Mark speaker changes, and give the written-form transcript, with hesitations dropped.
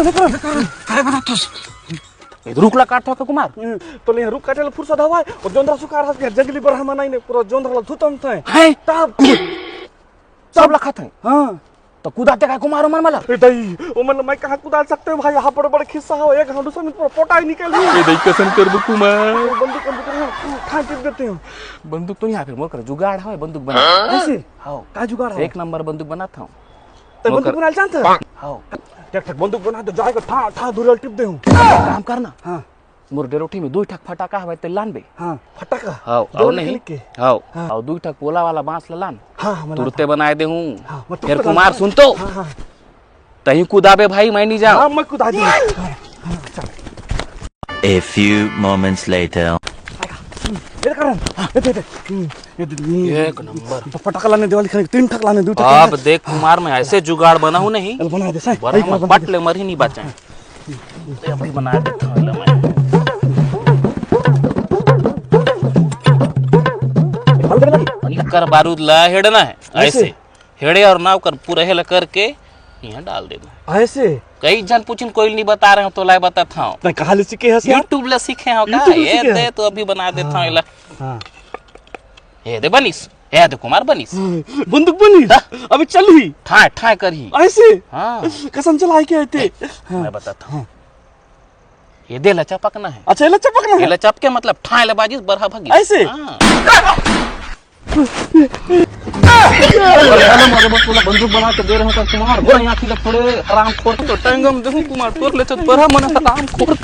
Speaker 1: काय बनवतोस रुखला काढतो का कुमार
Speaker 2: तो ले रुख काटेला फुरसत हवाय और जोंधरा सुकार हात जंगली ब्राह्मण नाही पूरा जोंधराला धुतम थाय
Speaker 1: है
Speaker 2: ताप
Speaker 1: सबला खात है
Speaker 2: हां
Speaker 1: तो कुदाते काय कुमार मन मला
Speaker 2: ए दई ओ मन मैं कहां कुदाल सकते हो भाई यहां बड़ खिस्सा हो एक हांडू से पूरा पोटा ही निकल
Speaker 1: ये दई कसम कर दो कुमार
Speaker 2: बंदूक ठान टिप देते हो
Speaker 1: बंदूक तो नहीं आ फिर मोर कर जुगाड़ है बंदूक बना
Speaker 2: ऐसे
Speaker 1: हां
Speaker 2: का जुगाड़ है
Speaker 1: एक नंबर बंदूक बनाता हूं
Speaker 2: तो बंदूक बनाल जानता
Speaker 1: हां
Speaker 2: टक टक बंदूक बना तो जाएगा ठा ठा दुरल टिप दे हूं
Speaker 1: काम करना
Speaker 2: हां
Speaker 1: मोर डेरोठी में दो ठक फटाका हवे ते लान बे
Speaker 2: हां फटाका
Speaker 1: हां और नहीं हां और दो ठक पोला वाला बांस ला लान
Speaker 2: हां
Speaker 1: तुरते बनाए दे हूं
Speaker 2: हां
Speaker 1: फिर कुमार सुन तो
Speaker 2: हां
Speaker 1: तही कुदाबे भाई मैं नहीं जाऊं
Speaker 2: हां मैं कुदा दी
Speaker 3: A few moments later.
Speaker 2: ये कर ये
Speaker 1: एक नंबर
Speaker 2: तो फटाका लाने दिवाली खाने 3 ठक लाने 2 ठक
Speaker 1: अब देख कुमार मैं ऐसे जुगाड़ बना हूं नहीं
Speaker 2: बना दे साई
Speaker 1: बड़ा पट ले मर ही नहीं बचाए अभी बना देता हूं मैं कर बारूद ला हेडना है ऐसे हेड़े और नाव कर पूरा हेला करके यहाँ डाल देना
Speaker 2: ऐसे
Speaker 1: कई जन पूछिन कोई नहीं बता रहे हो तो लाई बताता हूँ
Speaker 2: मैं कहां ले सीखे हस यार
Speaker 1: यूट्यूब ला सीखे हो का
Speaker 2: YouTube ला
Speaker 1: ये
Speaker 2: सीखे
Speaker 1: दे तो अभी बना देता हूँ इला
Speaker 2: हां
Speaker 1: ये दे बनिस ये दे कुमार बनिस
Speaker 2: बंदूक बनी अभी चल ही
Speaker 1: ठाए ठाए कर ही
Speaker 2: ऐसे
Speaker 1: हाँ
Speaker 2: कसम चला के आते
Speaker 1: मैं बताता हूँ ये दे ला चपकना है
Speaker 2: अच्छा ये चपकना
Speaker 1: ये
Speaker 2: है
Speaker 1: ला चपके मतलब ठाए ला बाजिस बरहा भागी
Speaker 2: ऐसे?
Speaker 1: हाँ। बंदूक बना के दे रहे हो कुमार बोला यहाँ थोड़े आराम खोर तो टाइम देखूं कुमार तोर ले तो बरहा मन आराम खोर